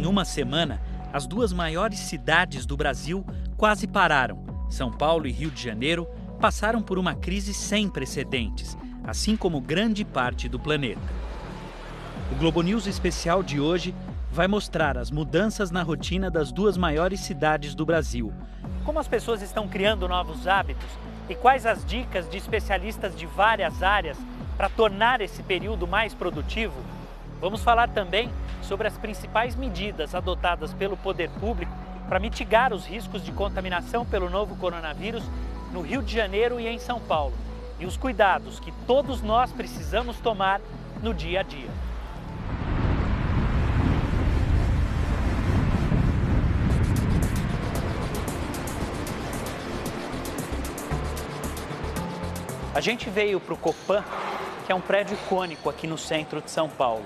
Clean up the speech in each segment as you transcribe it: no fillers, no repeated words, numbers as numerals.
uma semana, as duas maiores cidades do Brasil quase pararam. São Paulo e Rio de Janeiro passaram por uma crise sem precedentes, assim como grande parte do planeta. O Globo News especial de hoje vai mostrar as mudanças na rotina das duas maiores cidades do Brasil. Como as pessoas estão criando novos hábitos e quais as dicas de especialistas de várias áreas para tornar esse período mais produtivo? Vamos falar também sobre as principais medidas adotadas pelo poder público para mitigar os riscos de contaminação pelo novo coronavírus no Rio de Janeiro e em São Paulo, e os cuidados que todos nós precisamos tomar no dia a dia. A gente veio para o Copan, que é um prédio icônico aqui no centro de São Paulo.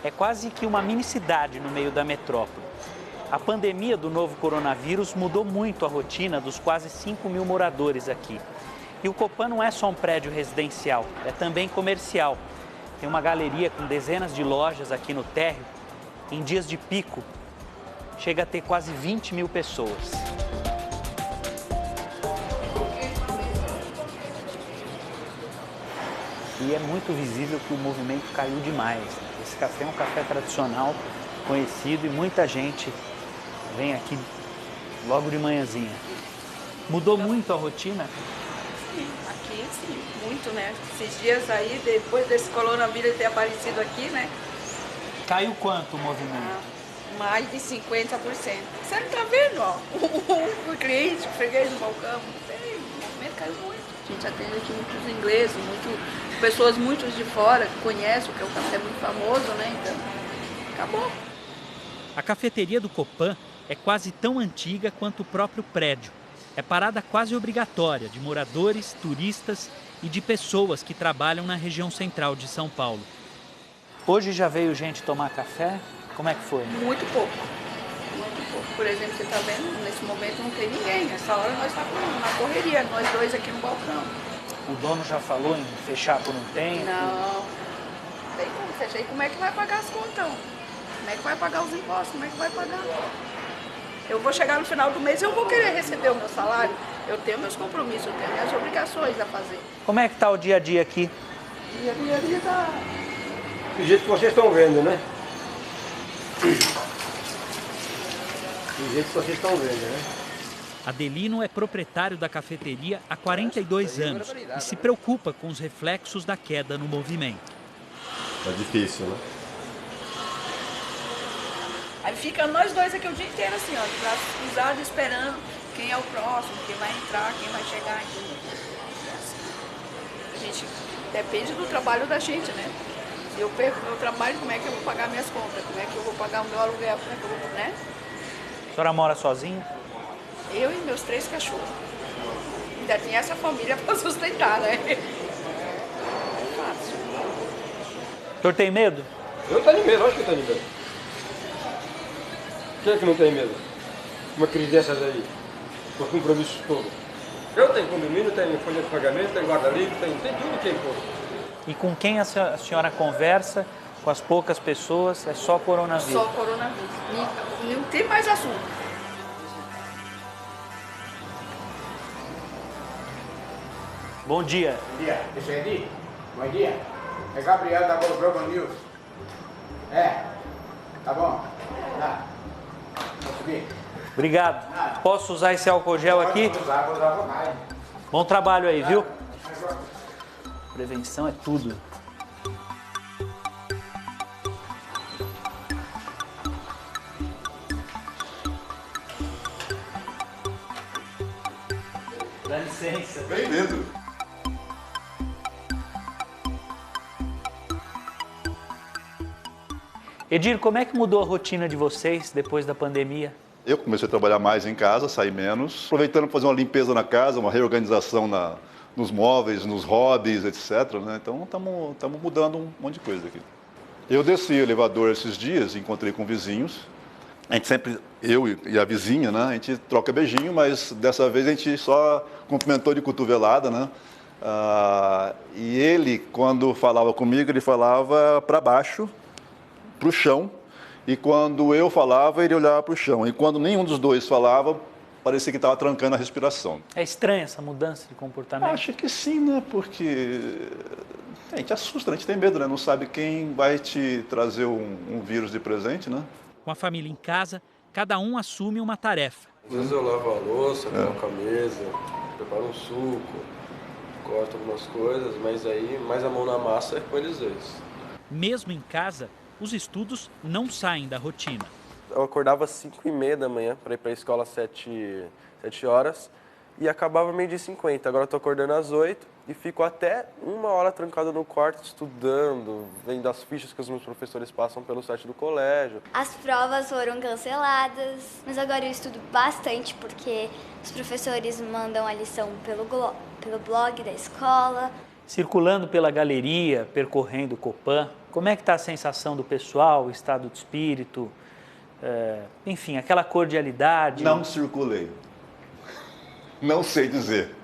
É quase que uma mini cidade no meio da metrópole. A pandemia do novo coronavírus mudou muito a rotina dos quase 5 mil moradores aqui. E o Copan não é só um prédio residencial, é também comercial. Tem uma galeria com dezenas de lojas aqui no térreo. Em dias de pico, chega a ter quase 20 mil pessoas. E é muito visível que o movimento caiu demais. Esse café é um café tradicional, conhecido, e muita gente vem aqui logo de manhãzinha. Mudou muito a rotina? Sim, aqui sim, muito, né? Esses dias aí, depois desse coronavírus ter aparecido aqui, né? Caiu quanto o movimento? Mais de 50%. Você não tá vendo, ó? O cliente, o freguês no balcão, não sei, o movimento caiu muito. A gente atende aqui muitos ingleses, pessoas muito de fora que conhecem, porque o café é muito famoso, né? Então, acabou. A cafeteria do Copan é quase tão antiga quanto o próprio prédio. É parada quase obrigatória de moradores, turistas e de pessoas que trabalham na região central de São Paulo. Hoje já veio gente tomar café? Como é que foi? Muito pouco. Muito pouco. Por exemplo, você está vendo, nesse momento não tem ninguém. Nessa hora nós estamos na correria, nós dois aqui no balcão. O dono já falou em fechar por um tempo? Não tem como fechar. E como é que vai pagar as contas? Como é que vai pagar os impostos? Como é que vai pagar? Eu vou chegar no final do mês e eu vou querer receber o meu salário. Eu tenho meus compromissos, eu tenho minhas obrigações a fazer. Como é que está o dia a dia aqui? O dia a dia está... Do jeito que vocês estão vendo, né? Do jeito que vocês estão vendo, né? Adelino é proprietário da cafeteria há 42 anos e se preocupa com os reflexos da queda no movimento. Tá difícil, né? Aí fica nós dois aqui o dia inteiro assim, ó, de braços cruzados, esperando quem é o próximo, quem vai entrar, quem vai chegar. A gente depende do trabalho da gente, né? Se eu perco meu trabalho, como é que eu vou pagar minhas contas? Como é que eu vou pagar o meu aluguel? Como é que eu vou, né? A senhora mora sozinha? Eu e meus 3 cachorros. Ainda tem essa família para sustentar, né? É fácil. O senhor tem medo? Eu tenho medo, acho que eu tenho medo. Quem é que não tem medo? Uma crise dessas aí, por compromissos todos. Eu tenho condomínio, tenho folha de pagamento, tenho guarda-livre, tem tudo que é imposto. E com quem a senhora conversa, com as poucas pessoas, é só coronavírus? Só coronavírus. Não tem mais assunto. Bom dia. Bom dia, esse é Edi? Bom dia. É Gabriel da Globo News. É, tá bom. Tá. Vou subir. Obrigado. Posso usar esse álcool gel aqui? Vou usar à vontade. Bom trabalho aí, viu? Prevenção é tudo. Dá licença. Vem dentro. Edir, como é que mudou a rotina de vocês depois da pandemia? Eu comecei a trabalhar mais em casa, sair menos, aproveitando para fazer uma limpeza na casa, uma reorganização nos móveis, nos hobbies, etc. Né? Então, estamos mudando um monte de coisa aqui. Eu desci o elevador esses dias, encontrei com vizinhos. A gente sempre, eu e a vizinha, né? A gente troca beijinho, mas dessa vez a gente só cumprimentou de cotovelada, né? E ele, quando falava comigo, ele falava para baixo, para o chão, E quando eu falava, ele olhava para o chão. E quando nenhum dos dois falava, parecia que estava trancando a respiração. É estranha essa mudança de comportamento? Acho que sim, né? Porque a gente assusta, a gente tem medo, né? Não sabe quem vai te trazer um vírus de presente, né? Com a família em casa, cada um assume uma tarefa. Às vezes eu lavo a louça, coloco a mesa, preparo um suco, corto algumas coisas, mas aí mais a mão na massa é com eles dois. Mesmo em casa, os estudos não saem da rotina. Eu acordava às 5h30 da manhã para ir para a escola às 7 horas e acabava 12h50. Agora eu estou acordando às 8 e fico até 1 hora trancado no quarto estudando, vendo as fichas que os meus professores passam pelo site do colégio. As provas foram canceladas, mas agora eu estudo bastante porque os professores mandam a lição pelo blog da escola. Circulando pela galeria, percorrendo o Copan, como é que está a sensação do pessoal, o estado de espírito? Enfim, aquela cordialidade? Não circulei. Não sei dizer.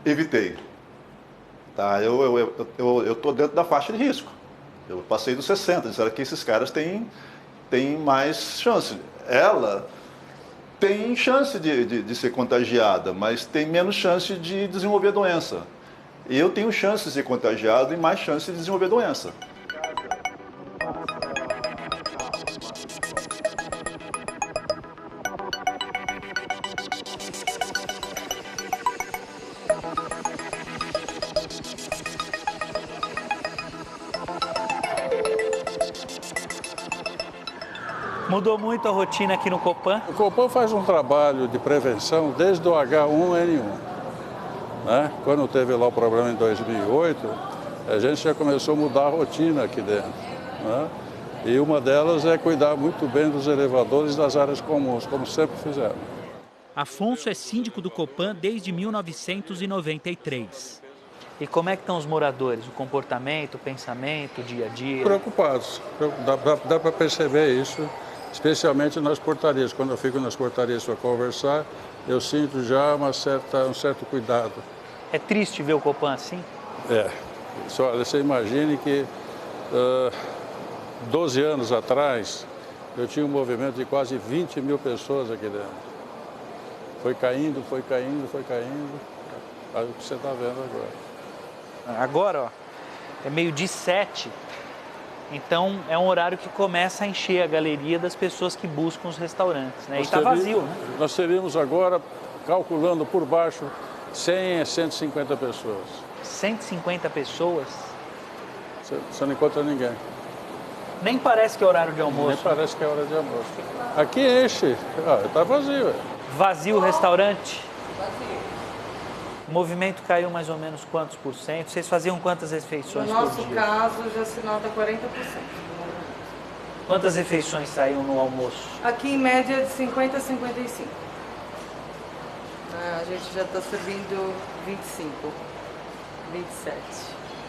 Evitei. Tá, eu tô dentro da faixa de risco. Eu passei dos 60, disseram que esses caras têm mais chance. Ela tem chance de ser contagiada, mas tem menos chance de desenvolver a doença. Eu tenho chance de ser contagiado e mais chance de desenvolver a doença. Mudou muito a rotina aqui no Copan? O Copan faz um trabalho de prevenção desde o H1N1. Né? Quando teve lá o problema em 2008, a gente já começou a mudar a rotina aqui dentro. Né? E uma delas é cuidar muito bem dos elevadores e das áreas comuns, como sempre fizemos. Afonso é síndico do Copan desde 1993. E como é que estão os moradores? O comportamento, o pensamento, o dia a dia? Preocupados. Dá para perceber isso, especialmente nas portarias. Quando eu fico nas portarias para conversar, eu sinto já um certo cuidado. É triste ver o Copan assim? É. Só você imagine que 12 anos atrás, eu tinha um movimento de quase 20 mil pessoas aqui dentro. Foi caindo. Olha o que você está vendo agora. Agora, ó, é 12h07, então é um horário que começa a encher a galeria das pessoas que buscam os restaurantes, né? E está vazio, né? Nós teríamos agora, calculando por baixo, 100 a 150 pessoas. 150 pessoas? Você não encontra ninguém. Nem parece que é horário de almoço. Nem parece que é hora de almoço. Aqui enche, está vazio. Vazio o restaurante? Vazio. O movimento caiu mais ou menos quantos por cento? Vocês faziam quantas refeições por dia? No nosso caso, já se nota 40%. Quantas refeições saíam no almoço? Aqui, em média, de 50 a 55. A gente já está servindo 25, 27.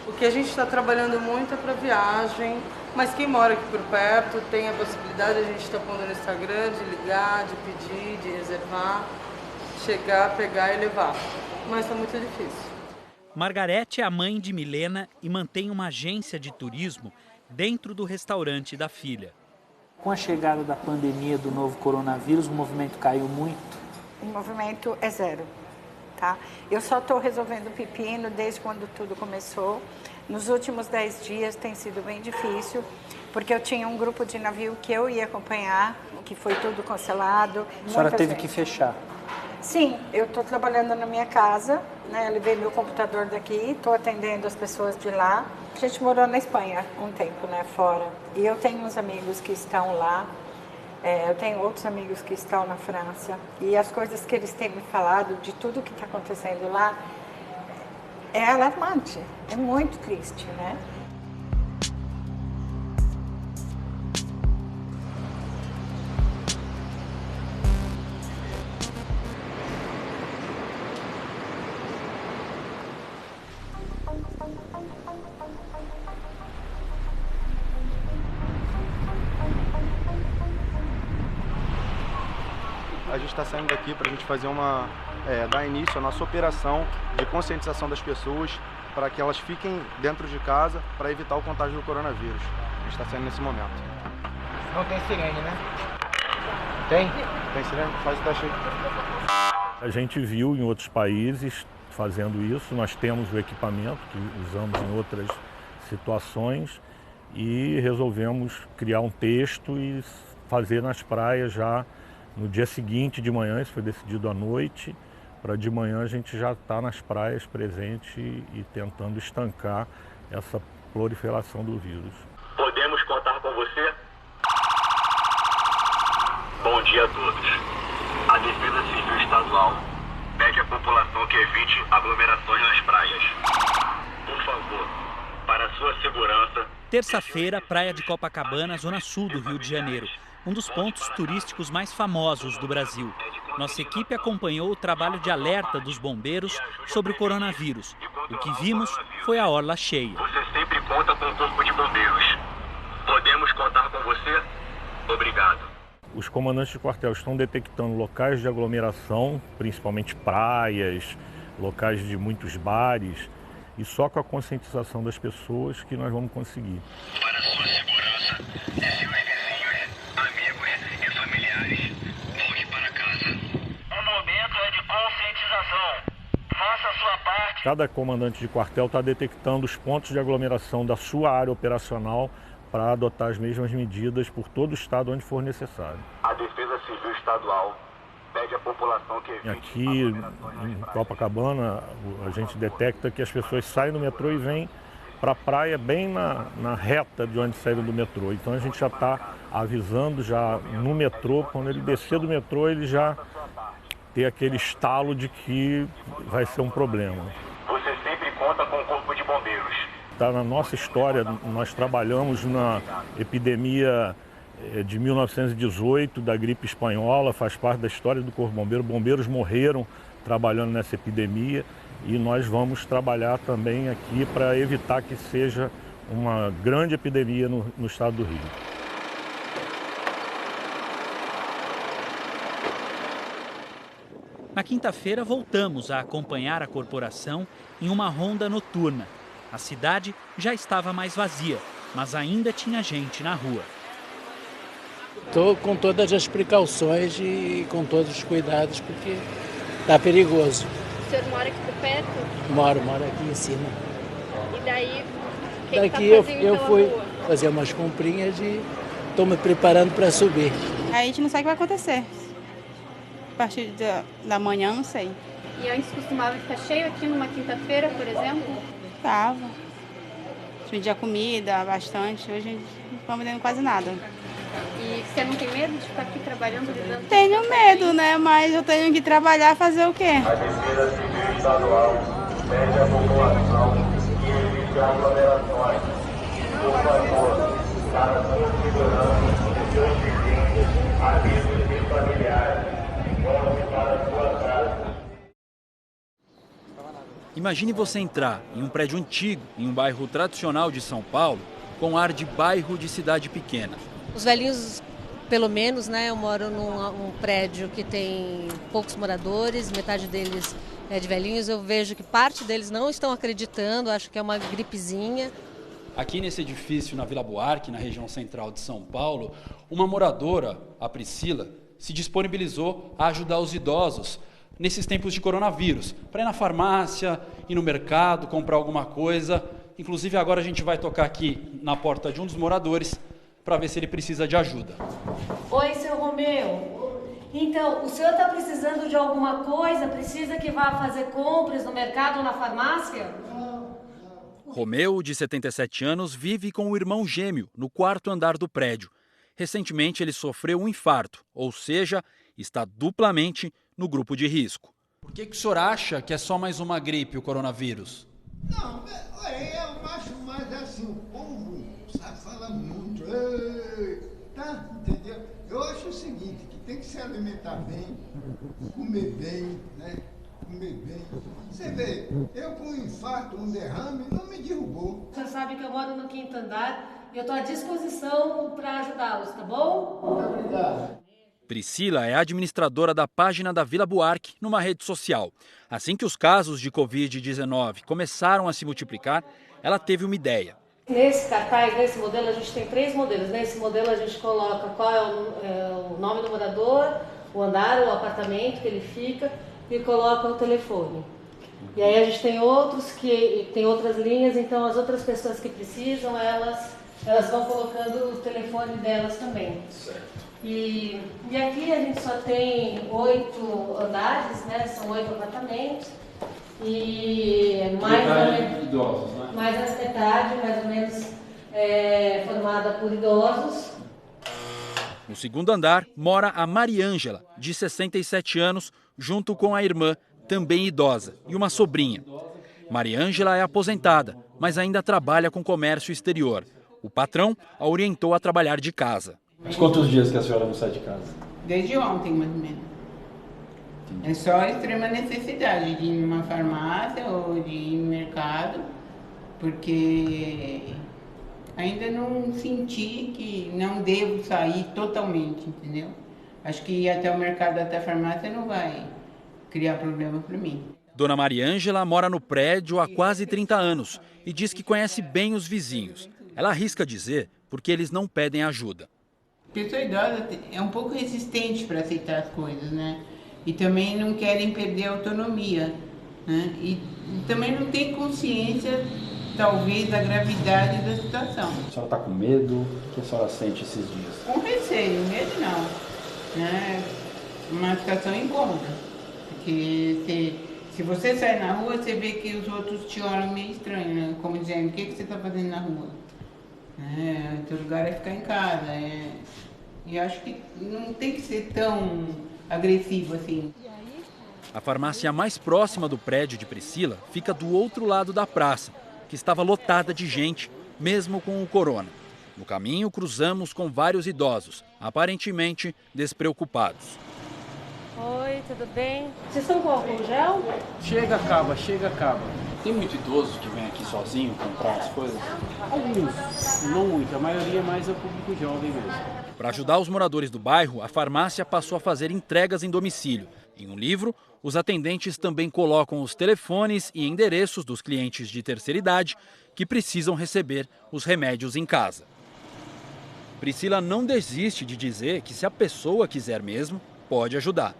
O que a gente está trabalhando muito é para viagem, mas quem mora aqui por perto tem a possibilidade, a gente está pondo no Instagram, de ligar, de pedir, de reservar, chegar, pegar e levar. Mas está muito difícil. Margarete é a mãe de Milena e mantém uma agência de turismo dentro do restaurante da filha. Com a chegada da pandemia do novo coronavírus, o movimento caiu muito? O movimento é zero, tá? Eu só estou resolvendo pepino desde quando tudo começou. Nos últimos 10 dias tem sido bem difícil, porque eu tinha um grupo de navio que eu ia acompanhar, que foi tudo cancelado. A senhora teve que fechar? Sim, eu estou trabalhando na minha casa, né? Eu levei meu computador daqui, estou atendendo as pessoas de lá. A gente morou na Espanha um tempo, né, fora. E eu tenho uns amigos que estão lá, eu tenho outros amigos que estão na França. E as coisas que eles têm me falado de tudo que está acontecendo lá é alarmante, é muito triste, né? A gente está saindo daqui para a gente fazer dar início à nossa operação de conscientização das pessoas para que elas fiquem dentro de casa para evitar o contágio do coronavírus. A gente está sendo nesse momento. Não tem sirene, né? Tem? Tem sirene? Faz o teste aí. A gente viu em outros países fazendo isso, nós temos o equipamento que usamos em outras situações e resolvemos criar um texto e fazer nas praias já no dia seguinte de manhã, isso foi decidido à noite, para de manhã a gente já estar nas praias presente e tentando estancar essa proliferação do vírus. Podemos contar com você? Bom dia a todos. A Defesa Civil Estadual pede à população que evite aglomerações nas praias. Por favor, para sua segurança... Terça-feira, praia de Copacabana, zona sul do Rio de Janeiro. Um dos pontos turísticos mais famosos do Brasil. Nossa equipe acompanhou o trabalho de alerta dos bombeiros sobre o coronavírus. O que vimos foi a orla cheia. Você sempre conta com o corpo de bombeiros. Podemos contar com você? Obrigado. Os comandantes de quartel estão detectando locais de aglomeração, principalmente praias, locais de muitos bares, e só com a conscientização das pessoas que nós vamos conseguir. Para a sua segurança, seus vizinhos, amigos e familiares, volte para casa. O momento é de conscientização. Faça a sua parte. Cada comandante de quartel está detectando os pontos de aglomeração da sua área operacional para adotar as mesmas medidas por todo o estado onde for necessário. A Defesa Civil Estadual pede à população que evite... Aqui em Copacabana, a gente detecta que as pessoas saem do metrô e vêm para a praia bem na reta de onde saíram do metrô. Então a gente já está avisando já no metrô, quando ele descer do metrô, ele já tem aquele estalo de que vai ser um problema. Você sempre conta com o corpo de bombeiros. Tá na nossa história, nós trabalhamos na epidemia de 1918, da gripe espanhola, faz parte da história do Corpo Bombeiro. Bombeiros morreram trabalhando nessa epidemia e nós vamos trabalhar também aqui para evitar que seja uma grande epidemia no estado do Rio. Na quinta-feira, voltamos a acompanhar a corporação em uma ronda noturna. A cidade já estava mais vazia, mas ainda tinha gente na rua. Estou com todas as precauções e com todos os cuidados, porque está perigoso. O senhor mora aqui por perto? Moro aqui em cima. E daí, daqui eu fui fazer umas comprinhas e estou me preparando para subir. A gente não sabe o que vai acontecer. A partir da manhã, não sei. E antes costumava ficar cheio aqui numa quinta-feira, por exemplo? Ficava. A gente vendia comida bastante, hoje não estamos vendendo quase nada. E você não tem medo de ficar aqui trabalhando, lidando? Tenho medo, né? Mas eu tenho que trabalhar, fazer o quê? A Defesa Civil Estadual pede à população que evite aglomerações. Por favor, para a sua segurança, seus vizinhos, amigos e familiares, volte para a sua casa. Imagine você entrar em um prédio antigo, em um bairro tradicional de São Paulo, com ar de bairro de cidade pequena. Os velhinhos, pelo menos, né? Eu moro num prédio que tem poucos moradores, metade deles é de velhinhos. Eu vejo que parte deles não estão acreditando, acho que é uma gripezinha. Aqui nesse edifício, na Vila Buarque, na região central de São Paulo, uma moradora, a Priscila, se disponibilizou a ajudar os idosos nesses tempos de coronavírus, para ir na farmácia, ir no mercado, comprar alguma coisa. Inclusive agora a gente vai tocar aqui na porta de um dos moradores para ver se ele precisa de ajuda. Oi, seu Romeu. Então, o senhor está precisando de alguma coisa? Precisa que vá fazer compras no mercado ou na farmácia? Romeu, de 77 anos, vive com o irmão gêmeo no quarto andar do prédio. Recentemente ele sofreu um infarto, ou seja, está duplamente no grupo de risco. Por que o senhor acha que é só mais uma gripe, o coronavírus? Não, eu acho mais assim, o povo sabe falar muito, tá? Entendeu? Eu acho o seguinte, que tem que se alimentar bem, comer bem, né? Comer bem. Você vê, eu com um infarto, um derrame, não me derrubou. O senhor sabe que eu moro no quinto andar e eu estou à disposição para ajudá-los, tá bom? Muito obrigado. Priscila é administradora da página da Vila Buarque numa rede social. Assim que os casos de Covid-19 começaram a se multiplicar, ela teve uma ideia: Nesse cartaz, nesse modelo, a gente tem 3 modelos. Nesse modelo a gente coloca qual é o nome do morador, o andar, o apartamento que ele fica e coloca o telefone. E aí a gente tem outros que tem outras linhas, então as outras pessoas que precisam, elas vão colocando o telefone delas também. Certo. E aqui a gente só tem 8 andares, né? São 8 apartamentos. E mais da metade, mais ou menos, formada por idosos. No segundo andar mora a Mariângela, de 67 anos, junto com a irmã, também idosa, e uma sobrinha. Mariângela é aposentada, mas ainda trabalha com comércio exterior. O patrão a orientou a trabalhar de casa. Mas quantos dias que a senhora não sai de casa? Desde ontem, mais ou menos. É só extrema necessidade de ir numa farmácia ou de ir no mercado, porque ainda não senti que não devo sair totalmente, entendeu? Acho que ir até o mercado, até a farmácia não vai criar problema para mim. Dona Mariângela mora no prédio há quase 30 anos e diz que conhece bem os vizinhos. Ela arrisca dizer porque eles não pedem ajuda. A pessoa idosa é um pouco resistente para aceitar as coisas, né? E também não querem perder a autonomia, né? E também não tem consciência, talvez, da gravidade da situação. A senhora está com medo? O que a senhora sente esses dias? Com receio, medo não. Né? Uma situação incômoda. Porque se você sai na rua, você vê que os outros te olham meio estranho, né? Como dizendo, o que você está fazendo na rua? O teu lugar é ficar em casa. E acho que não tem que ser tão agressivo assim. A farmácia mais próxima do prédio de Priscila fica do outro lado da praça, que estava lotada de gente, mesmo com o corona. No caminho, cruzamos com vários idosos, aparentemente despreocupados. Oi, tudo bem? Vocês estão com álcool gel? Chega, acaba. Tem muito idoso que vem aqui sozinho comprar as coisas? Alguns, não muito, a maioria mais é o público jovem mesmo. Para ajudar os moradores do bairro, a farmácia passou a fazer entregas em domicílio. Em um livro, os atendentes também colocam os telefones e endereços dos clientes de terceira idade que precisam receber os remédios em casa. Priscila não desiste de dizer que se a pessoa quiser mesmo, pode ajudar.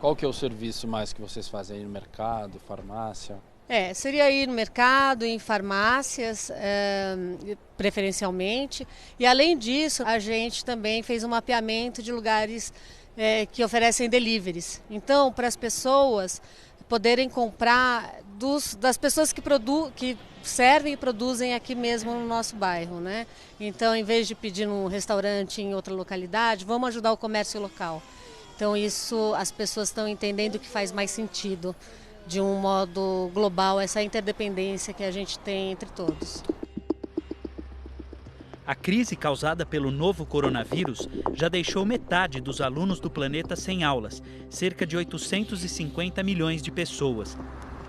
Qual que é o serviço mais que vocês fazem aí no mercado, farmácia? Seria ir no mercado, em farmácias, preferencialmente. E além disso, a gente também fez um mapeamento de lugares que oferecem deliveries. Então, para as pessoas poderem comprar das pessoas que servem e produzem aqui mesmo no nosso bairro, né? Então, em vez de pedir num restaurante em outra localidade, vamos ajudar o comércio local. Então, isso as pessoas estão entendendo que faz mais sentido, de um modo global, essa interdependência que a gente tem entre todos. A crise causada pelo novo coronavírus já deixou metade dos alunos do planeta sem aulas, cerca de 850 milhões de pessoas.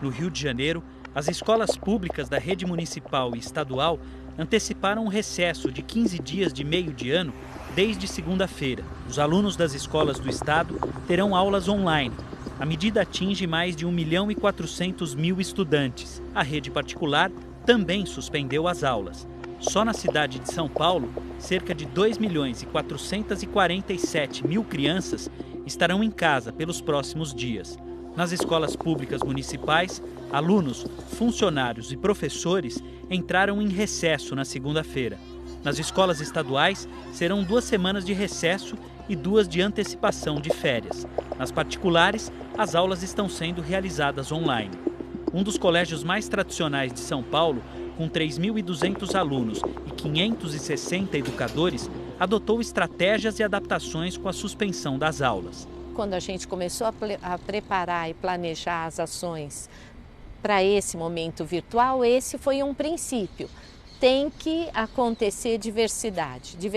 No Rio de Janeiro, as escolas públicas da rede municipal e estadual anteciparam um recesso de 15 dias de meio de ano desde segunda-feira. Os alunos das escolas do estado terão aulas online. A medida atinge mais de 1.400.000 estudantes. A rede particular também suspendeu as aulas. Só na cidade de São Paulo, cerca de 2.447.000 crianças estarão em casa pelos próximos dias. Nas escolas públicas municipais, alunos, funcionários e professores entraram em recesso na segunda-feira. Nas escolas estaduais, serão 2 semanas de recesso e 2 de antecipação de férias. Nas particulares, as aulas estão sendo realizadas online. Um dos colégios mais tradicionais de São Paulo, com 3.200 alunos e 560 educadores, adotou estratégias e adaptações com a suspensão das aulas. Quando a gente começou a preparar e planejar as ações para esse momento virtual, esse foi um princípio. Tem que acontecer diversidade de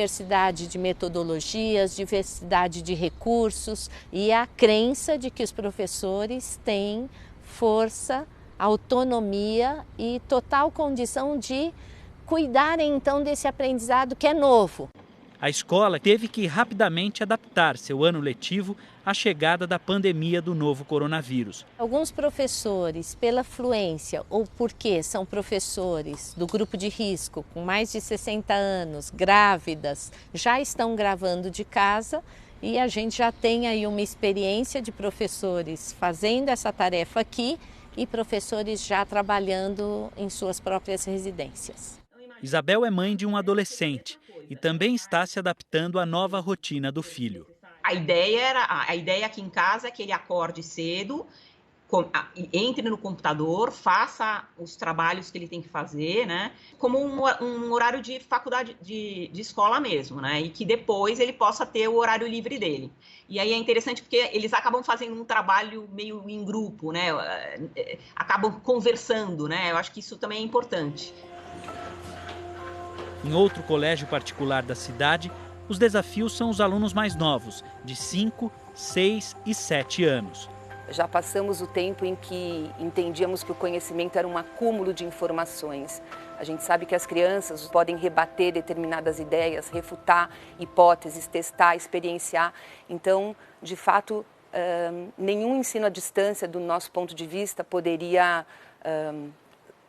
metodologias, diversidade de recursos e a crença de que os professores têm força, autonomia e total condição de cuidarem então desse aprendizado que é novo. A escola teve que rapidamente adaptar seu ano letivo à chegada da pandemia do novo coronavírus. Alguns professores, pela fluência ou porque são professores do grupo de risco, com mais de 60 anos, grávidas, já estão gravando de casa e a gente já tem aí uma experiência de professores fazendo essa tarefa aqui e professores já trabalhando em suas próprias residências. Isabel é mãe de um adolescente e também está se adaptando à nova rotina do filho. A ideia aqui em casa é que ele acorde cedo, entre no computador, faça os trabalhos que ele tem que fazer, né? Como um horário de faculdade, de escola mesmo, né? E que depois ele possa ter o horário livre dele. E aí é interessante porque eles acabam fazendo um trabalho meio em grupo, né? Acabam conversando, né? Eu acho que isso também é importante. Em outro colégio particular da cidade, os desafios são os alunos mais novos, de 5, 6 e 7 anos. Já passamos o tempo em que entendíamos que o conhecimento era um acúmulo de informações. A gente sabe que as crianças podem rebater determinadas ideias, refutar hipóteses, testar, experienciar. Então, de fato, nenhum ensino à distância, do nosso ponto de vista, poderia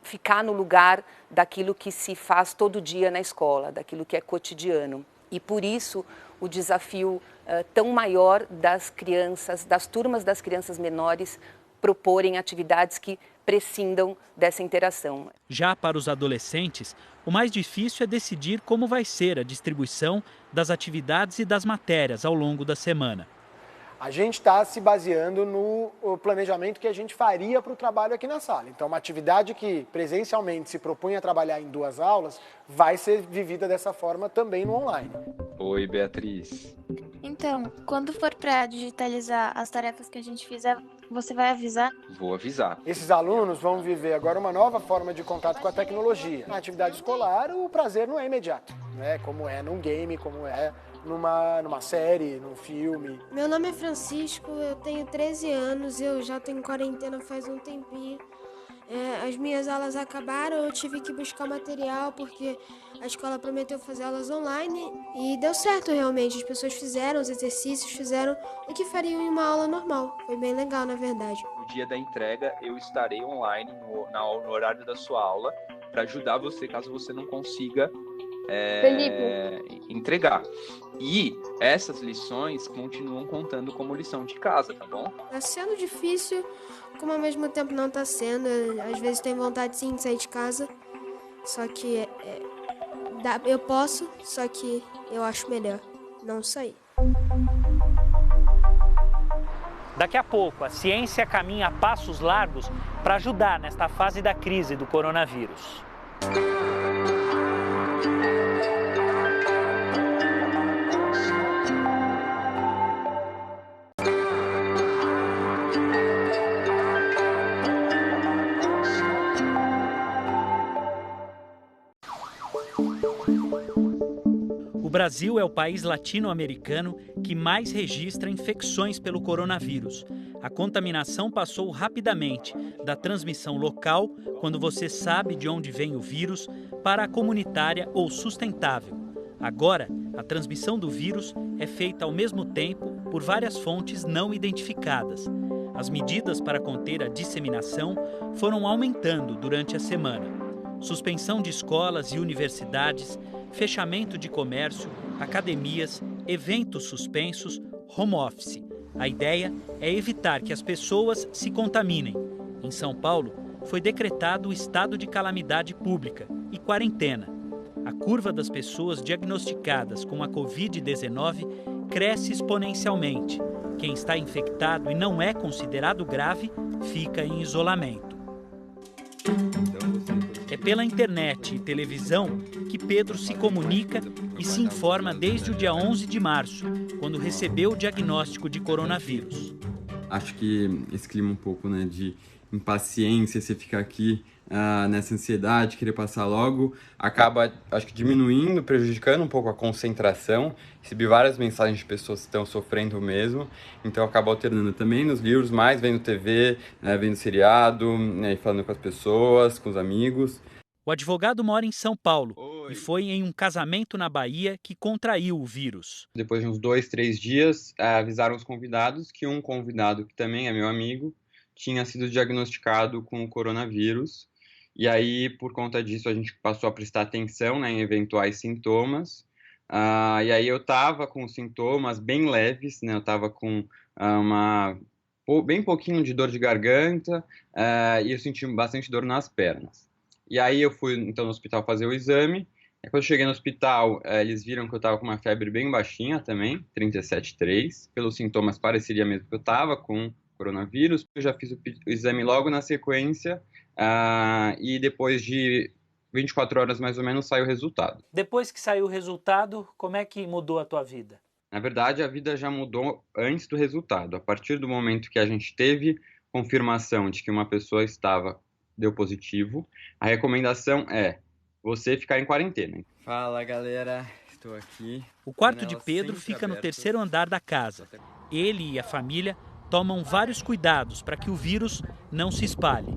ficar no lugar daquilo que se faz todo dia na escola, daquilo que é cotidiano. E por isso o desafio tão maior das crianças, das turmas das crianças menores, proporem atividades que prescindam dessa interação. Já para os adolescentes, o mais difícil é decidir como vai ser a distribuição das atividades e das matérias ao longo da semana. A gente está se baseando no planejamento que a gente faria para o trabalho aqui na sala. Então, uma atividade que presencialmente se propõe a trabalhar em 2 aulas, vai ser vivida dessa forma também no online. Oi, Beatriz. Então, quando for para digitalizar as tarefas que a gente fizer, você vai avisar? Vou avisar. Esses alunos vão viver agora uma nova forma de contato com a tecnologia. Na atividade escolar, o prazer não é imediato, né? Como é num game, como é numa série, num filme. Meu nome é Francisco, eu tenho 13 anos, eu já tenho quarentena faz um tempinho. As minhas aulas acabaram, eu tive que buscar material porque a escola prometeu fazer aulas online e deu certo realmente. As pessoas fizeram os exercícios, fizeram o que fariam em uma aula normal. Foi bem legal, na verdade. No dia da entrega, eu estarei online no horário da sua aula para ajudar você caso você não consiga entregar. E essas lições continuam contando como lição de casa, tá bom? Tá sendo difícil, como ao mesmo tempo não tá sendo. Às vezes tenho vontade sim de sair de casa, só que eu posso, só que eu acho melhor não sair. Daqui a pouco, a ciência caminha a passos largos para ajudar nesta fase da crise do coronavírus. O Brasil é o país latino-americano que mais registra infecções pelo coronavírus. A contaminação passou rapidamente da transmissão local, quando você sabe de onde vem o vírus, para a comunitária ou sustentável. Agora, a transmissão do vírus é feita ao mesmo tempo por várias fontes não identificadas. As medidas para conter a disseminação foram aumentando durante a semana. Suspensão de escolas e universidades, fechamento de comércio, academias, eventos suspensos, home office. A ideia é evitar que as pessoas se contaminem. Em São Paulo, foi decretado o estado de calamidade pública e quarentena. A curva das pessoas diagnosticadas com a Covid-19 cresce exponencialmente. Quem está infectado e não é considerado grave, fica em isolamento. É pela internet e televisão que Pedro se comunica e se informa desde o dia 11 de março, quando recebeu o diagnóstico de coronavírus. Acho que esse clima um pouco, né, de impaciência, você ficar aqui nessa ansiedade, querer passar logo, acaba, acho que diminuindo, prejudicando um pouco a concentração. Recebi várias mensagens de pessoas que estão sofrendo mesmo, então acaba alternando também nos livros, mais vendo TV, vendo seriado, falando com as pessoas, com os amigos. O advogado mora em São Paulo e foi em um casamento na Bahia que contraiu o vírus. Depois de uns 2, 3 dias, avisaram os convidados que um convidado, que também é meu amigo, tinha sido diagnosticado com o coronavírus. E aí, por conta disso, a gente passou a prestar atenção, né, em eventuais sintomas. E aí eu estava com sintomas bem leves, né, eu estava com bem pouquinho de dor de garganta e eu senti bastante dor nas pernas. E aí eu fui, então, no hospital fazer o exame. E quando eu cheguei no hospital, eles viram que eu estava com uma febre bem baixinha também, 37,3. Pelos sintomas, pareceria mesmo que eu estava com coronavírus. Eu já fiz o exame logo na sequência e depois de 24 horas, mais ou menos, saiu o resultado. Depois que saiu o resultado, como é que mudou a tua vida? Na verdade, a vida já mudou antes do resultado. A partir do momento que a gente teve confirmação de que uma pessoa deu positivo, a recomendação é você ficar em quarentena. Fala, galera, estou aqui. O quarto de Pedro fica no terceiro andar da casa. Ele e a família tomam vários cuidados para que o vírus não se espalhe.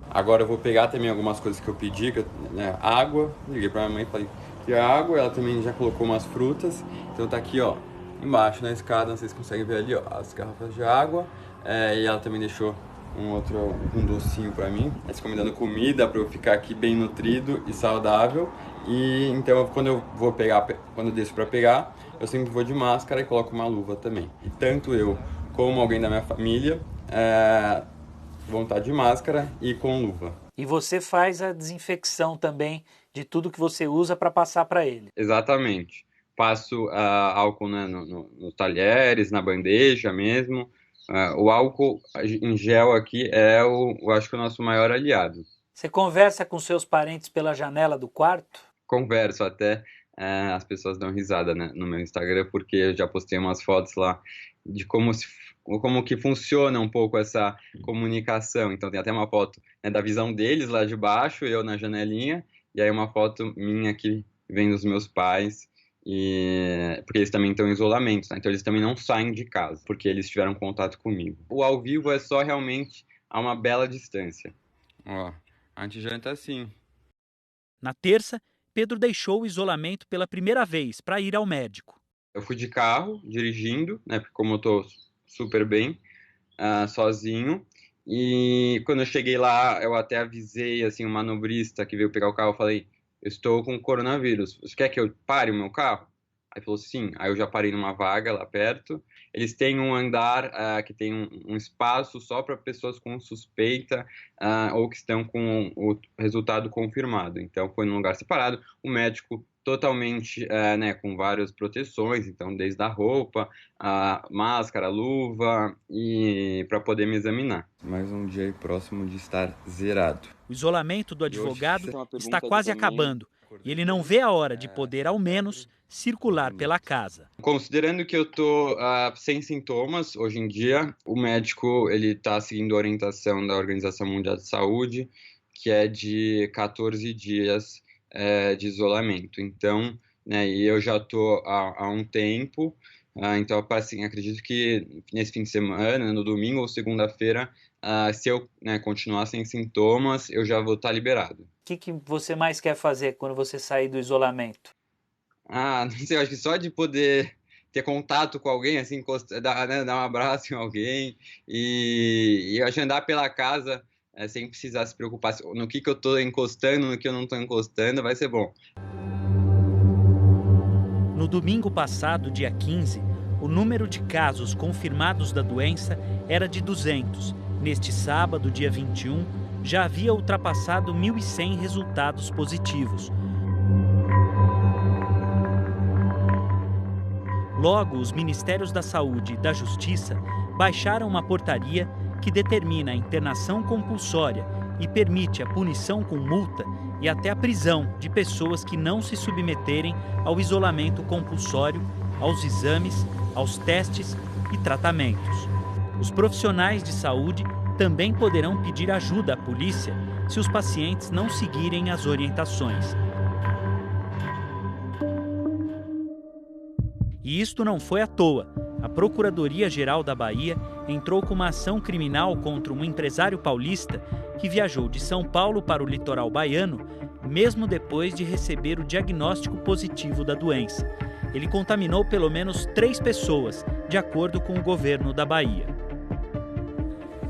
Agora eu vou pegar também algumas coisas que eu pedi, né, água. Liguei para minha mãe e falei que água, ela também já colocou umas frutas. Então tá aqui, ó, embaixo na escada, vocês conseguem ver ali, ó, as garrafas de água. E ela também deixou um docinho para mim. Eles ficam me dando comida para eu ficar aqui bem nutrido e saudável. E então quando eu desço para pegar, eu sempre vou de máscara e coloco uma luva também. E tanto eu como alguém da minha família vão estar de máscara e com luva. E você faz a desinfecção também de tudo que você usa para passar para ele? Exatamente. Passo álcool, né, nos talheres, na bandeja mesmo. O álcool em gel aqui eu acho que o nosso maior aliado. Você conversa com seus parentes pela janela do quarto? Converso até. As pessoas dão risada, né, no meu Instagram, porque eu já postei umas fotos lá de como que funciona um pouco essa comunicação. Então tem até uma foto, né, da visão deles lá de baixo, eu na janelinha, e aí uma foto minha aqui vendo os meus pais. Porque eles também estão em isolamento, né? Então eles também não saem de casa, porque eles tiveram contato comigo. O ao vivo é só realmente a uma bela distância. Ó, a gente janta assim. Na terça, Pedro deixou o isolamento pela primeira vez para ir ao médico. Eu fui de carro, dirigindo, né? Porque como eu tô super bem, sozinho. E quando eu cheguei lá, eu até avisei, assim, um manobrista que veio pegar o carro, eu falei: eu estou com coronavírus, você quer que eu pare o meu carro? Aí falou sim, aí eu já parei numa vaga lá perto. Eles têm um andar que tem um espaço só para pessoas com suspeita ou que estão com o resultado confirmado. Então foi num lugar separado, o médico totalmente, né, com várias proteções, então desde a roupa, a máscara, a luva, e para poder me examinar. Mais um dia aí próximo de estar zerado. O isolamento do advogado está quase acabando e ele não vê a hora de poder, ao menos, circular pela casa. Considerando que eu estou sem sintomas hoje em dia, o médico está seguindo a orientação da Organização Mundial de Saúde, que é de 14 dias de isolamento. Então, né, e eu já estou há um tempo, então assim, acredito que nesse fim de semana, no domingo ou segunda-feira, se eu, né, continuar sem sintomas, eu já vou estar liberado. O que você mais quer fazer quando você sair do isolamento? Não sei, eu acho que só de poder ter contato com alguém, assim, dar um abraço em alguém, e eu acho que andar pela casa sem precisar se preocupar no que eu estou encostando, no que eu não estou encostando, vai ser bom. No domingo passado, dia 15, o número de casos confirmados da doença era de 200. Neste sábado, dia 21, já havia ultrapassado 1.100 resultados positivos. Logo, os Ministérios da Saúde e da Justiça baixaram uma portaria que determina a internação compulsória e permite a punição com multa e até a prisão de pessoas que não se submeterem ao isolamento compulsório, aos exames, aos testes e tratamentos. Os profissionais de saúde também poderão pedir ajuda à polícia se os pacientes não seguirem as orientações. E isto não foi à toa. A a Procuradoria-Geral da Bahia entrou com uma ação criminal contra um empresário paulista que viajou de São Paulo para o litoral baiano, mesmo depois de receber o diagnóstico positivo da doença. Ele contaminou pelo menos 3 pessoas, de acordo com o governo da Bahia.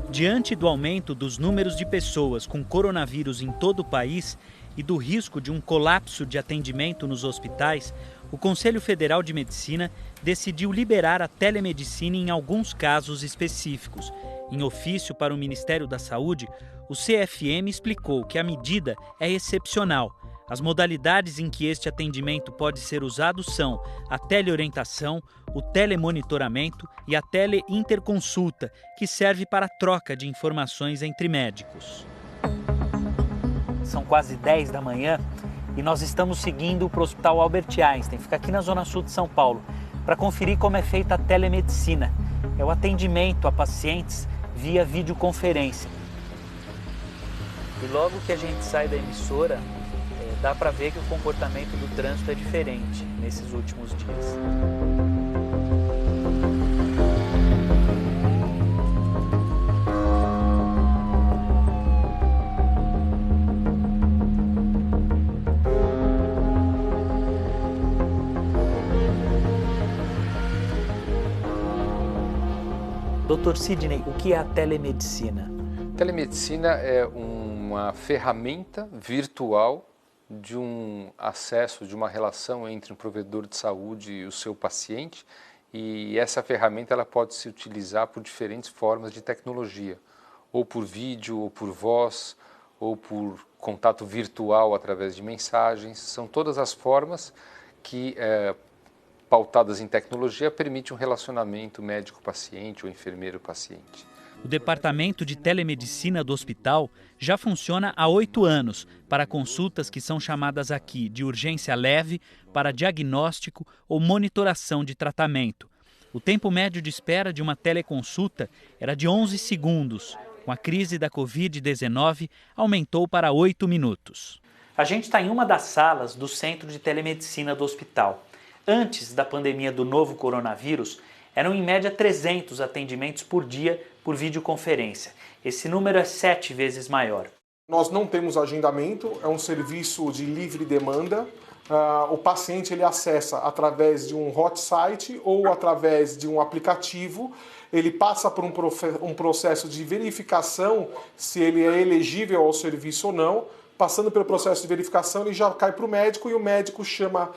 Diante do aumento dos números de pessoas com coronavírus em todo o país e do risco de um colapso de atendimento nos hospitais, o Conselho Federal de Medicina decidiu liberar a telemedicina em alguns casos específicos. Em ofício para o Ministério da Saúde, o CFM explicou que a medida é excepcional. As modalidades em que este atendimento pode ser usado são a teleorientação, o telemonitoramento e a teleinterconsulta, que serve para a troca de informações entre médicos. São quase 10 da manhã e nós estamos seguindo para o Hospital Albert Einstein, fica aqui na Zona Sul de São Paulo, para conferir como é feita a telemedicina. É o atendimento a pacientes via videoconferência. E logo que a gente sai da emissora, dá para ver que o comportamento do trânsito é diferente nesses últimos dias. Dr. Sidney, o que é a telemedicina? Telemedicina é uma ferramenta virtual de um acesso, de uma relação entre um provedor de saúde e o seu paciente, e essa ferramenta ela pode se utilizar por diferentes formas de tecnologia, ou por vídeo, ou por voz, ou por contato virtual através de mensagens. São todas as formas que, pautadas em tecnologia, permitem um relacionamento médico-paciente ou enfermeiro-paciente. O Departamento de Telemedicina do hospital já funciona há 8 anos para consultas que são chamadas aqui de urgência leve, para diagnóstico ou monitoração de tratamento. O tempo médio de espera de uma teleconsulta era de 11 segundos. Com a crise da Covid-19, aumentou para 8 minutos. A gente está em uma das salas do Centro de Telemedicina do hospital. Antes da pandemia do novo coronavírus, eram em média 300 atendimentos por dia por videoconferência. Esse número é 7 vezes maior. Nós não temos agendamento, é um serviço de livre demanda. O paciente ele acessa através de um hot site ou através de um aplicativo. Ele passa por um processo de verificação se ele é elegível ao serviço ou não. Passando pelo processo de verificação, ele já cai para o médico e o médico chama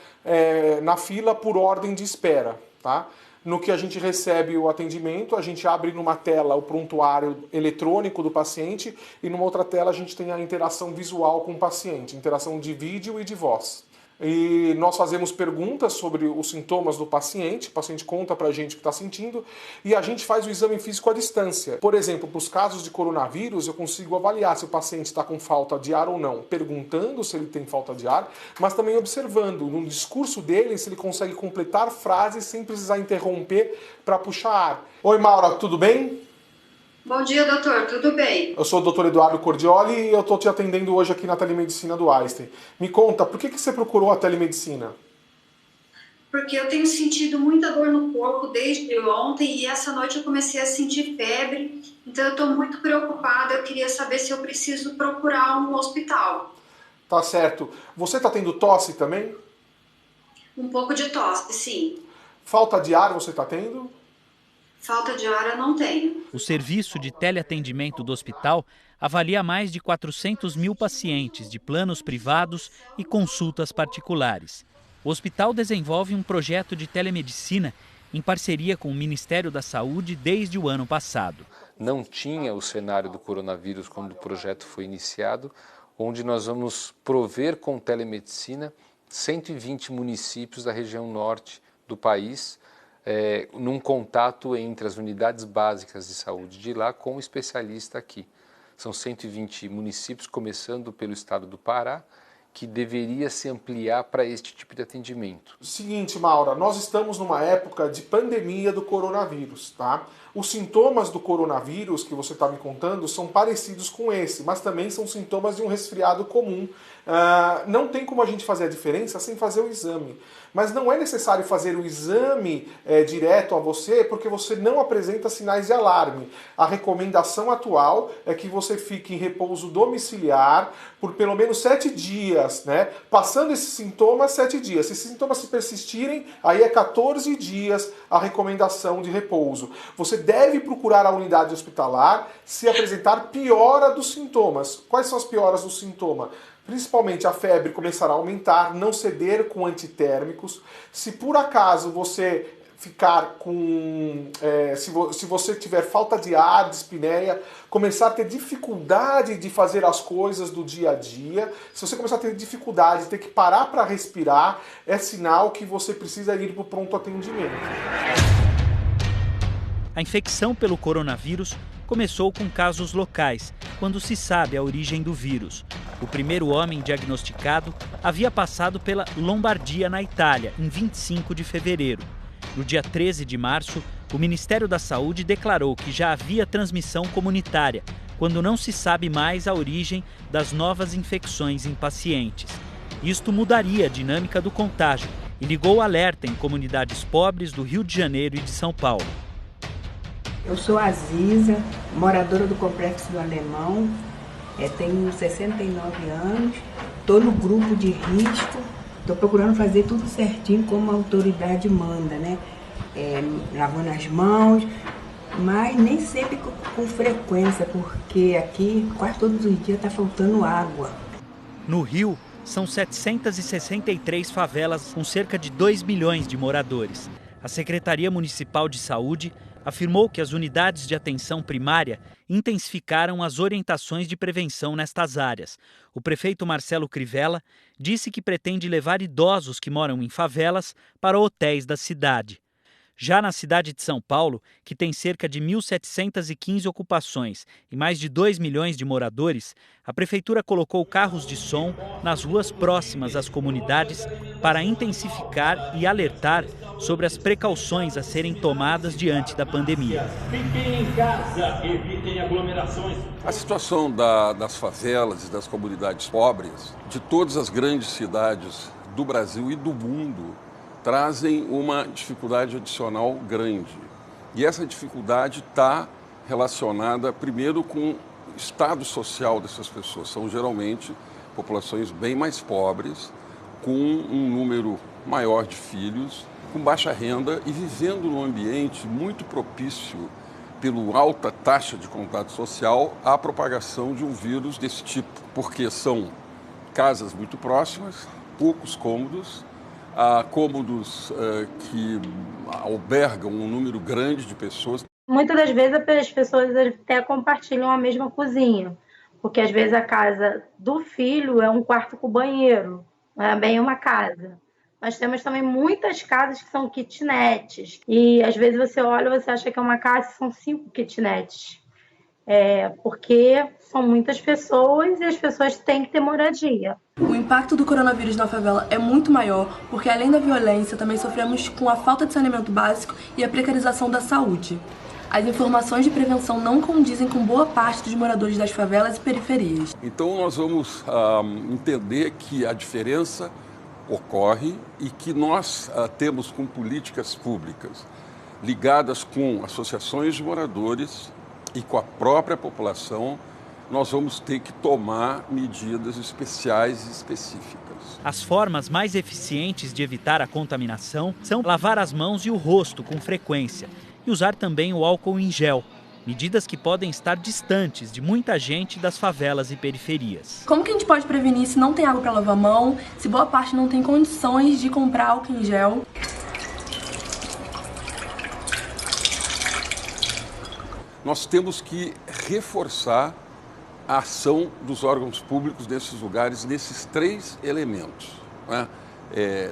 na fila por ordem de espera, tá? No que a gente recebe o atendimento, a gente abre numa tela o prontuário eletrônico do paciente e numa outra tela a gente tem a interação visual com o paciente, interação de vídeo e de voz. E nós fazemos perguntas sobre os sintomas do paciente, o paciente conta pra gente o que está sentindo e a gente faz o exame físico à distância. Por exemplo, para os casos de coronavírus, eu consigo avaliar se o paciente está com falta de ar ou não, perguntando se ele tem falta de ar, mas também observando no discurso dele se ele consegue completar frases sem precisar interromper para puxar ar. Oi, Maura, tudo bem? Bom dia, doutor. Tudo bem? Eu sou o Dr. Eduardo Cordioli e eu estou te atendendo hoje aqui na telemedicina do Einstein. Me conta, por que você procurou a telemedicina? Porque eu tenho sentido muita dor no corpo desde ontem e essa noite eu comecei a sentir febre. Então eu estou muito preocupada. Eu queria saber se eu preciso procurar um hospital. Tá certo. Você está tendo tosse também? Um pouco de tosse, sim. Falta de ar você está tendo? Falta de ar eu não tenho. O serviço de teleatendimento do hospital avalia mais de 400 mil pacientes de planos privados e consultas particulares. O hospital desenvolve um projeto de telemedicina em parceria com o Ministério da Saúde desde o ano passado. Não tinha o cenário do coronavírus quando o projeto foi iniciado, onde nós vamos prover com telemedicina 120 municípios da região norte do país, num contato entre as unidades básicas de saúde de lá com o especialista aqui. São 120 municípios, começando pelo estado do Pará, que deveria se ampliar para este tipo de atendimento. Seguinte, Maura, nós estamos numa época de pandemia do coronavírus, tá? Os sintomas do coronavírus que você está me contando são parecidos com esse, mas também são sintomas de um resfriado comum não tem como a gente fazer a diferença sem fazer o exame. Mas não é necessário fazer o exame direto a você, porque você não apresenta sinais de alarme. A recomendação atual é que você fique em repouso domiciliar por pelo menos 7 dias, né? Passando esses sintomas, 7 dias. Se esses sintomas se persistirem, aí é 14 dias a recomendação de repouso. Você deve procurar a unidade hospitalar se apresentar piora dos sintomas. Quais são as pioras do sintoma? Principalmente a febre começar a aumentar, não ceder com antitérmicos. Se por acaso você ficar com... se você tiver falta de ar, dispneia, começar a ter dificuldade de fazer as coisas do dia a dia, se você começar a ter dificuldade de ter que parar para respirar, é sinal que você precisa ir para o pronto atendimento. A infecção pelo coronavírus começou com casos locais, quando se sabe a origem do vírus. O primeiro homem diagnosticado havia passado pela Lombardia, na Itália, em 25 de fevereiro. No dia 13 de março, o Ministério da Saúde declarou que já havia transmissão comunitária, quando não se sabe mais a origem das novas infecções em pacientes. Isto mudaria a dinâmica do contágio e ligou o alerta em comunidades pobres do Rio de Janeiro e de São Paulo. Eu sou a Ziza, moradora do Complexo do Alemão, tenho 69 anos, estou no grupo de risco, estou procurando fazer tudo certinho como a autoridade manda, né? Lavando as mãos, mas nem sempre com frequência, porque aqui quase todos os dias está faltando água. No Rio, são 763 favelas com cerca de 2 milhões de moradores. A Secretaria Municipal de Saúde afirmou que as unidades de atenção primária intensificaram as orientações de prevenção nestas áreas. O prefeito Marcelo Crivella disse que pretende levar idosos que moram em favelas para hotéis da cidade. Já na cidade de São Paulo, que tem cerca de 1.715 ocupações e mais de 2 milhões de moradores, a prefeitura colocou carros de som nas ruas próximas às comunidades para intensificar e alertar sobre as precauções a serem tomadas diante da pandemia. Fiquem em casa, evitem aglomerações. A situação das favelas e das comunidades pobres de todas as grandes cidades do Brasil e do mundo trazem uma dificuldade adicional grande. E essa dificuldade está relacionada, primeiro, com o estado social dessas pessoas. São geralmente populações bem mais pobres, com um número maior de filhos, com baixa renda e vivendo num ambiente muito propício, pela alta taxa de contato social, à propagação de um vírus desse tipo. Porque são casas muito próximas, poucos cômodos, cômodos que albergam um número grande de pessoas. Muitas das vezes as pessoas até compartilham a mesma cozinha, porque às vezes a casa do filho é um quarto com banheiro, não é bem uma casa. Nós temos também muitas casas que são kitnets, e às vezes você olha e você acha que é uma casa e são 5 kitnets. Porque são muitas pessoas e as pessoas têm que ter moradia. O impacto do coronavírus na favela é muito maior, porque além da violência, também sofremos com a falta de saneamento básico e a precarização da saúde. As informações de prevenção não condizem com boa parte dos moradores das favelas e periferias. Então nós vamos entender que a diferença ocorre e que nós temos com políticas públicas ligadas com associações de moradores e com a própria população, nós vamos ter que tomar medidas especiais e específicas. As formas mais eficientes de evitar a contaminação são lavar as mãos e o rosto com frequência e usar também o álcool em gel, medidas que podem estar distantes de muita gente das favelas e periferias. Como que a gente pode prevenir se não tem água para lavar a mão, se boa parte não tem condições de comprar álcool em gel? Nós temos que reforçar a ação dos órgãos públicos nesses lugares, nesses 3 elementos, né?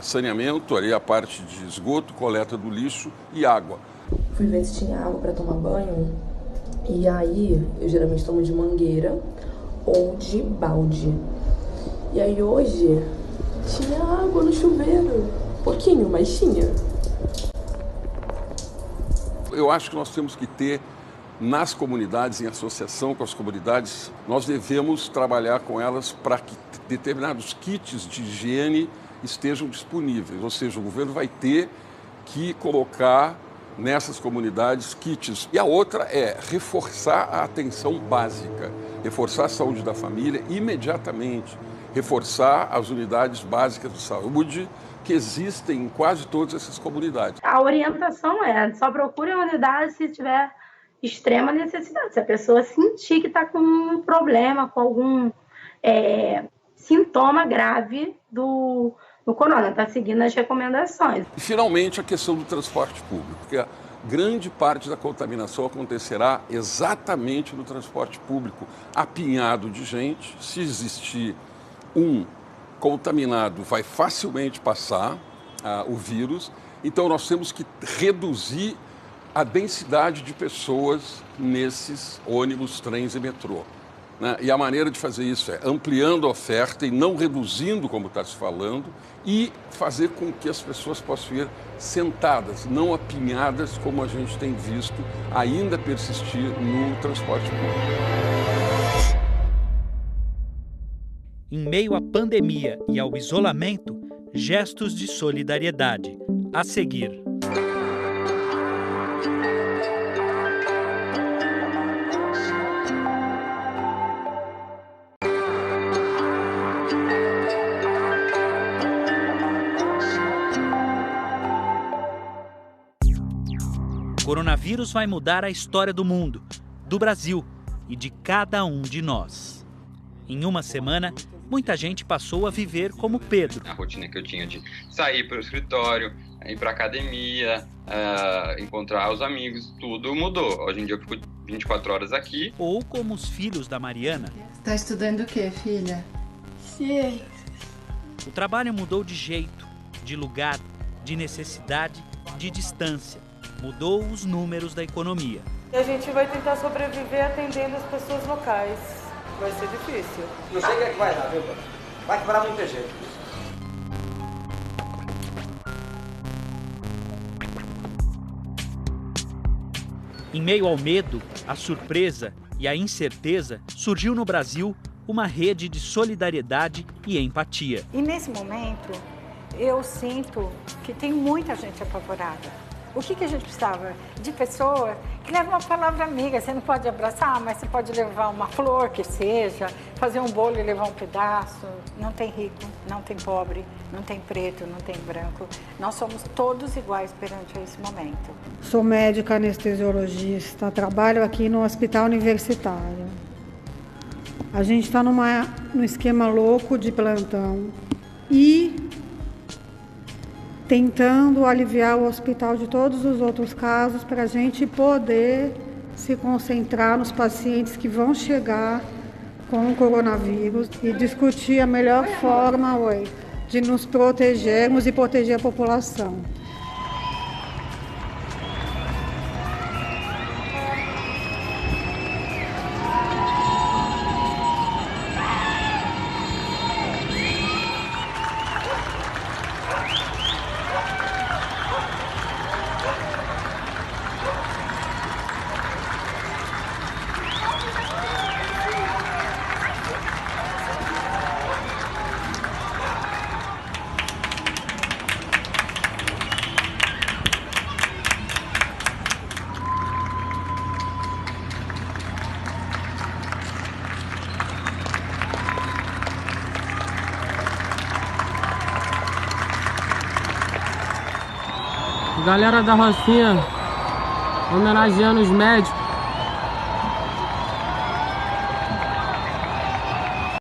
Saneamento, ali a parte de esgoto, coleta do lixo e água. Fui ver se tinha água para tomar banho, e aí eu geralmente tomo de mangueira ou de balde. E aí hoje tinha água no chuveiro, pouquinho, mas tinha. Eu acho que nós temos que ter nas comunidades, em associação com as comunidades, nós devemos trabalhar com elas para que determinados kits de higiene estejam disponíveis. Ou seja, o governo vai ter que colocar nessas comunidades kits. E a outra é reforçar a atenção básica, reforçar a saúde da família imediatamente, reforçar as unidades básicas de saúde que existem em quase todas essas comunidades. A orientação é, só procure a unidade se tiver extrema necessidade, se a pessoa sentir que está com um problema, com algum sintoma grave do corona, está seguindo as recomendações. E, finalmente, a questão do transporte público, porque a grande parte da contaminação acontecerá exatamente no transporte público, apinhado de gente. Se existir um contaminado, vai facilmente passar o vírus. Então, nós temos que reduzir a densidade de pessoas nesses ônibus, trens e metrô. Né? E a maneira de fazer isso é ampliando a oferta e não reduzindo, como está se falando, e fazer com que as pessoas possam ir sentadas, não apinhadas, como a gente tem visto ainda persistir no transporte público. Em meio à pandemia e ao isolamento, gestos de solidariedade. A seguir. O coronavírus vai mudar a história do mundo, do Brasil e de cada um de nós. Em uma semana, muita gente passou a viver como Pedro. A rotina que eu tinha de sair para o escritório, ir para a academia, encontrar os amigos, tudo mudou. Hoje em dia eu fico 24 horas aqui. Ou como os filhos da Mariana. Está estudando o quê, filha? Ciências. O trabalho mudou de jeito, de lugar, de necessidade, de distância. Mudou os números da economia. E a gente vai tentar sobreviver atendendo as pessoas locais. Vai ser difícil. Não sei o que é que vai dar, viu? Vai quebrar muita gente. Em meio ao medo, à surpresa e à incerteza, surgiu no Brasil uma rede de solidariedade e empatia. E nesse momento, eu sinto que tem muita gente apavorada. O que a gente precisava? De pessoa que leva uma palavra amiga. Você não pode abraçar, mas você pode levar uma flor, que seja, fazer um bolo e levar um pedaço. Não tem rico, não tem pobre, não tem preto, não tem branco. Nós somos todos iguais perante esse momento. Sou médica anestesiologista, trabalho aqui no hospital universitário. A gente está num esquema louco de plantão e tentando aliviar o hospital de todos os outros casos para a gente poder se concentrar nos pacientes que vão chegar com o coronavírus e discutir a melhor forma de nos protegermos e proteger a população. Galera da Rocinha, homenageando os médicos